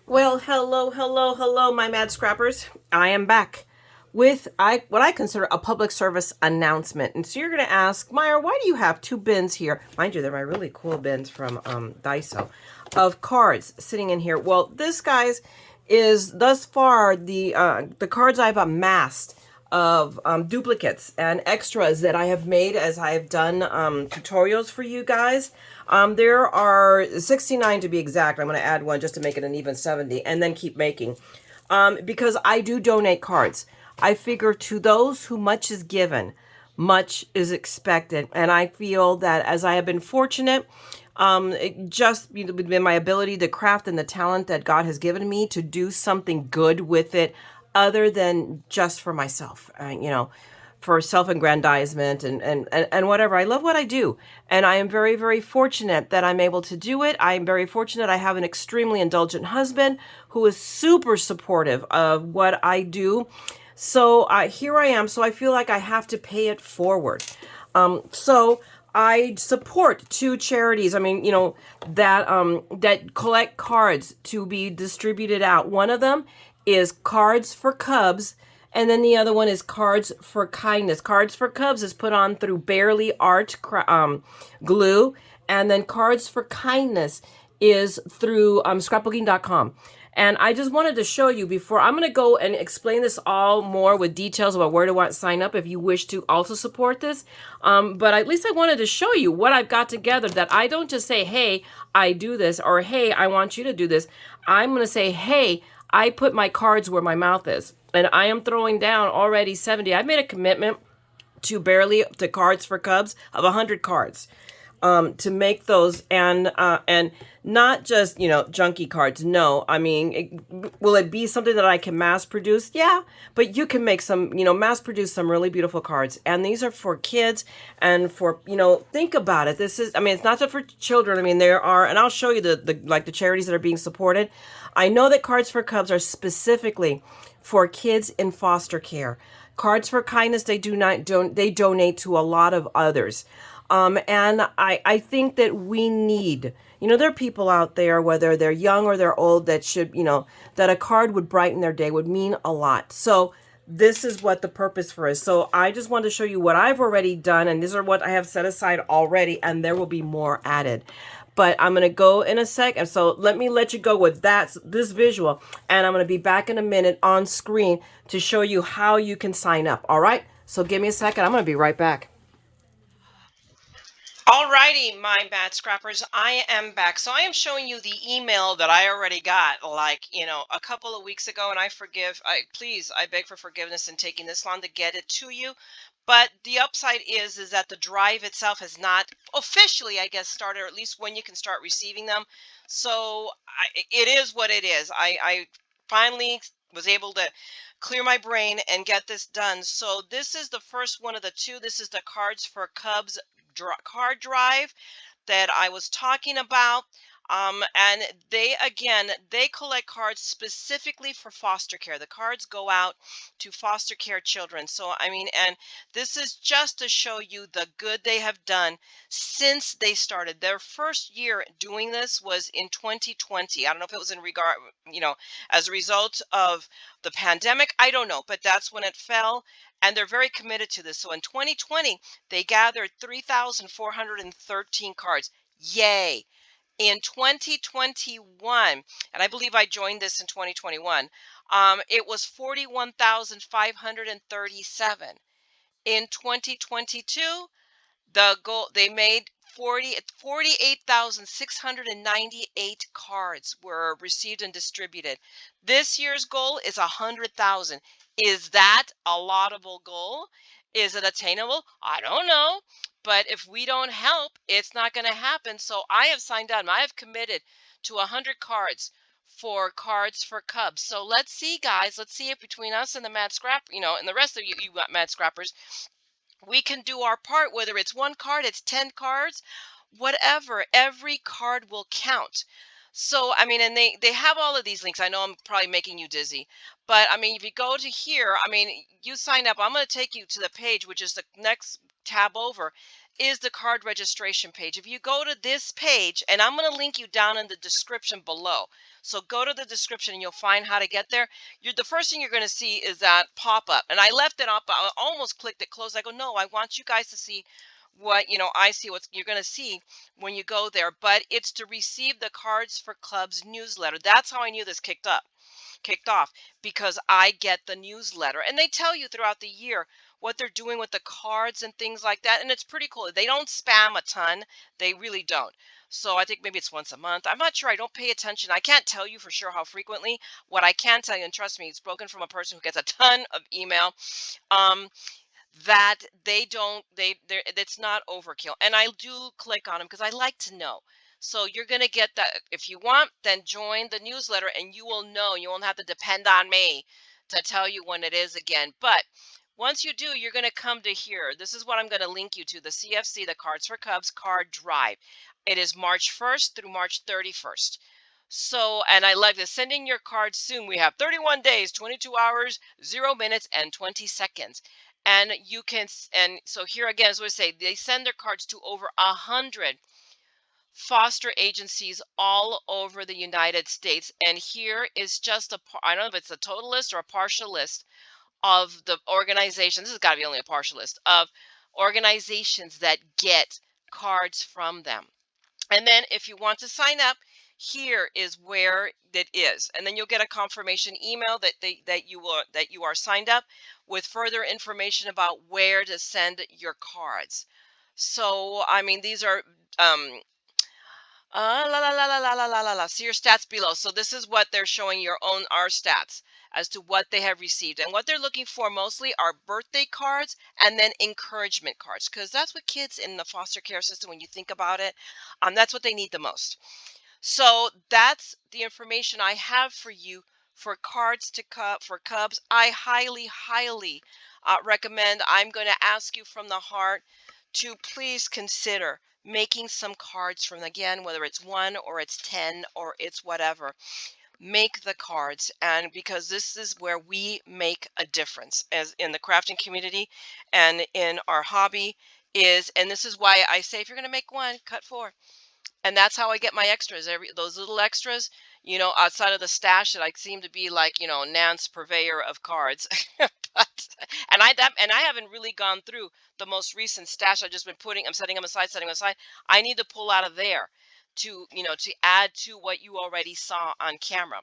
Well, hello, my mad scrappers. I am back with what I consider a public service announcement. And so you're going to ask, Mayra, why do you have two bins here? Mind you, they're my really cool bins from Daiso of cards sitting in here. Well, this, guys, is thus far the cards I've amassed of duplicates and extras that I have made as I have done tutorials for you guys. There are 69 to be exact. I'm going to add one just to make it an even 70 and then keep making. Because I do donate cards. I figure to those who much is given, much is expected. And I feel that as I have been fortunate, just within my ability to craft and the talent that God has given me to do something good with it other than just for myself, for self-aggrandizement and whatever. I love what I do. And I am very, very fortunate that I'm able to do it. I am very fortunate I have an extremely indulgent husband who is super supportive of what I do. So here I am. So I feel like I have to pay it forward. So I support two charities. I mean, that collect cards to be distributed out. One of them is Cards for Cubs, and then the other one is Cards for Kindness. Cards for Cubs is put on through Barely Art Glue, and then Cards for Kindness is through scrapbooking.com. And I just wanted to show you before I'm going to go and explain this all more with details about where to sign up if you wish to also support this. But at least I wanted to show you what I've got together, that I don't just say, hey, I do this, or hey, I want you to do this. I'm going to say, hey, I put my cards where my mouth is. And I am throwing down already 70. I've made a commitment to Cards for Cubs of 100 cards to make those, and not just junky cards. No, I mean, will it be something that I can mass produce? Yeah, but you can make some, mass produce some really beautiful cards, and these are for kids and for think about it. This is, I mean, it's not just for children. I mean, there are, and I'll show you the charities that are being supported. I know that Cards for Cubs are specifically for kids in foster care. Cards for Kindness, they donate to a lot of others. And I think that we need, there are people out there, whether they're young or they're old, that should, that a card would brighten their day, would mean a lot. So this is what the purpose for is. So I just wanted to show you what I've already done, and these are what I have set aside already, and there will be more added. But I'm going to go in a second. So let me let you go with this visual, and I'm going to be back in a minute on screen to show you how you can sign up. All right. So give me a second. I'm going to be right back. Alrighty, my bad scrappers, I am back. So I am showing you the email that I already got, like, a couple of weeks ago, and I beg for forgiveness in taking this long to get it to you. But the upside is that the drive itself has not officially, I guess, started, or at least when you can start receiving them. So it is what it is. I finally was able to clear my brain and get this done. So this is the first one of the two. This is the Cards for Cubs card drive that I was talking about. And they collect cards specifically for foster care. The cards go out to foster care children. So, I mean, and this is just to show you the good they have done since they started. Their first year doing this was in 2020. I don't know if it was in regard, as a result of the pandemic. I don't know, but that's when it fell. And they're very committed to this. So in 2020, they gathered 3,413 cards. Yay. In 2021, and I believe I joined this in 2021, it was 41,537. In 2022, the goal they made 48,698 cards were received and distributed. This year's goal is 100,000. Is that a laudable goal? Is it attainable? I don't know. But if we don't help, it's not going to happen. So I have signed on. I have committed to 100 cards for Cards for Cubs. So let's see, guys. Let's see if between us and the Mad Scrap, and the rest of you Mad Scrappers, we can do our part. Whether it's one card, it's 10 cards, whatever. Every card will count. So, I mean, and they have all of these links. I know I'm probably making you dizzy, but I mean, if you go to here, I mean, you sign up. I'm going to take you to the page, which is the next tab over, is the card registration page. If you go to this page, and I'm going to link you down in the description below. So go to the description and you'll find how to get there. The first thing you're going to see is that pop up, and I left it up. I almost clicked it closed. I go, no, I want you guys to see what I see what you're going to see when you go there, but it's to receive the Cards for Clubs newsletter. That's how I knew this kicked off, because I get the newsletter and they tell you throughout the year what they're doing with the cards and things like that, and it's pretty cool. They don't spam a ton. They really don't. So I think maybe it's once a month. I'm not sure. I don't pay attention. I can't tell you for sure how frequently. What I can tell you, and trust me, it's spoken from a person who gets a ton of email. Um, that they don't they it's not overkill, and I do click on them because I like to know. So you're going to get that. If you want, then join the newsletter and you will know. You won't have to depend on me to tell you when it is again. But once you do, you're going to come to here. This is what I'm going to link you to: the CFC, the Cards for Cubs card drive. It is March 1st through March 31st. So, and I love this: sending your cards soon. We have 31 days, 22 hours, 0 minutes, and 20 seconds. And you can, and so here again, as we say, they send their cards to over 100 foster agencies all over the United States. And here is just I don't know if it's a total list or a partial list of the organizations. This has got to be only a partial list of organizations that get cards from them. And then if you want to sign up, here is where it is. And then you'll get a confirmation email that you are signed up, with further information about where to send your cards. So, I mean, these are la la la la la la la la la. See your stats below. So this is what they're showing your own our stats as to what they have received, and what they're looking for mostly are birthday cards and then encouragement cards, because that's what kids in the foster care system, when you think about it, that's what they need the most. So that's the information I have for you for Cards to for Cubs. I highly, highly recommend. I'm going to ask you from the heart to please consider making some cards from, again, whether it's one or it's 10 or it's whatever. Make the cards, and because this is where we make a difference as in the crafting community and in our hobby is, and this is why I say, if you're going to make one, cut four. And that's how I get my extras. Those little extras, outside of the stash that I seem to be like, Nance purveyor of cards. But and I haven't really gone through the most recent stash. I've just been I'm setting them aside, setting them aside. I need to pull out of there to add to what you already saw on camera.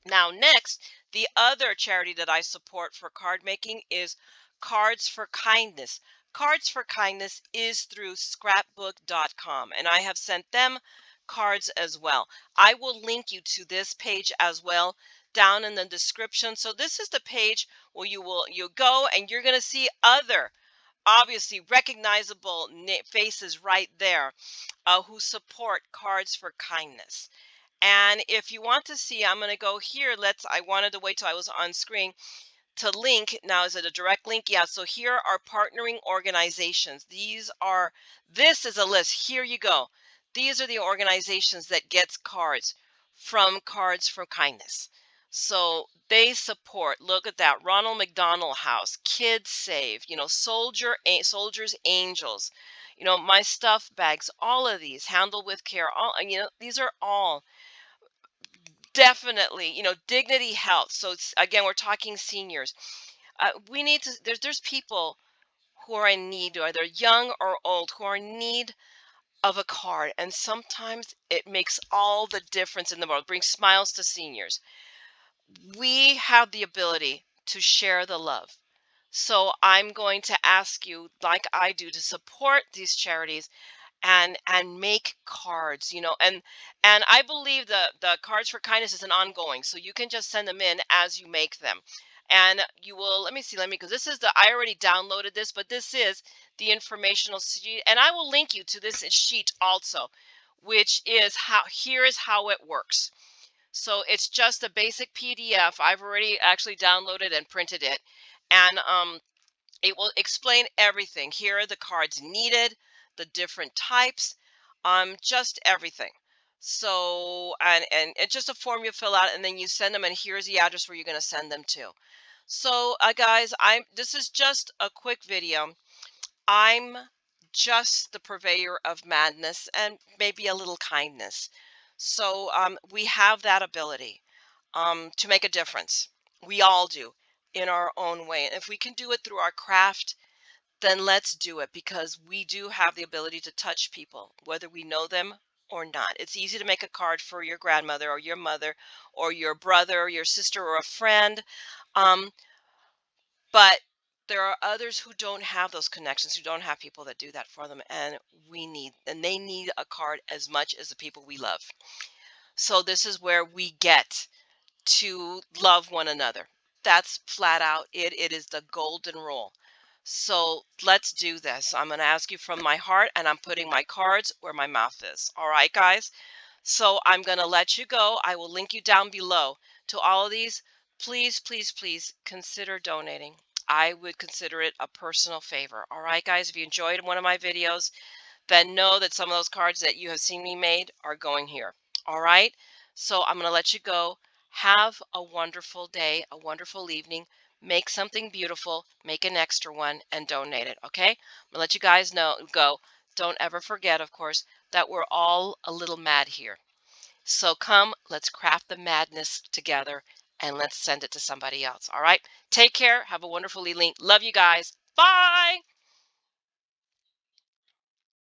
Now, next, the other charity that I support for card making is Cards for Kindness. Cards for Kindness is through scrapbook.com, and I have sent them cards as well. I will link you to this page as well down in the description. So this is the page where you go and you're going to see other obviously recognizable faces right there who support Cards for Kindness. And if you want to see, I'm going to go here. I wanted to wait till I was on screen to link. Now, is it a direct link? Yeah. So here are partnering organizations. This is a list. Here you go. These are the organizations that gets cards from Cards for Kindness. So they support, look at that, Ronald McDonald House, Kids Save, Soldiers Angels, My Stuff Bags, all of these, Handle with Care, these are all definitely, Dignity Health. So again, we're talking seniors. We need to, there's people who are in need, whether young or old, who are in need of a card. And sometimes it makes all the difference in the world, brings smiles to seniors. We have the ability to share the love. So I'm going to ask you, like I do, to support these charities and make cards, and I believe the Cards for Kindness is an ongoing, so you can just send them in as you make them. And you will, let me because this is I already downloaded this, but this is the informational sheet, and I will link you to this sheet also, which is here is how it works. So it's just a basic PDF. I've already actually downloaded and printed it, and it will explain everything. Here are the cards needed, the different types, just everything. So, and it's just a form you fill out, and then you send them, and here's the address where you're going to send them to. So, guys, this is just a quick video. I'm just the purveyor of madness and maybe a little kindness. So, we have that ability, to make a difference. We all do, in our own way. And if we can do it through our craft, then let's do it, because we do have the ability to touch people, whether we know them or not. It's easy to make a card for your grandmother or your mother or your brother or your sister or a friend. Um, but there are others who don't have those connections, who don't have people that do that for them. And they need a card as much as the people we love. So this is where we get to love one another. That's flat out it. It is the golden rule. So let's do this. I'm going to ask you from my heart, and I'm putting my cards where my mouth is. All right, guys? So I'm going to let you go. I will link you down below to all of these. Please, please, please consider donating. I would consider it a personal favor. All right, guys? If you enjoyed one of my videos, then know that some of those cards that you have seen me made are going here. All right. So I'm going to let you go. Have a wonderful day, a wonderful evening. Make something beautiful, make an extra one, and donate it. Okay. I'm going to let you guys go. Don't ever forget, of course, that we're all a little mad here. So come, let's craft the madness together, and let's send it to somebody else. All right. Take care. Have a wonderful evening. Love you guys. Bye.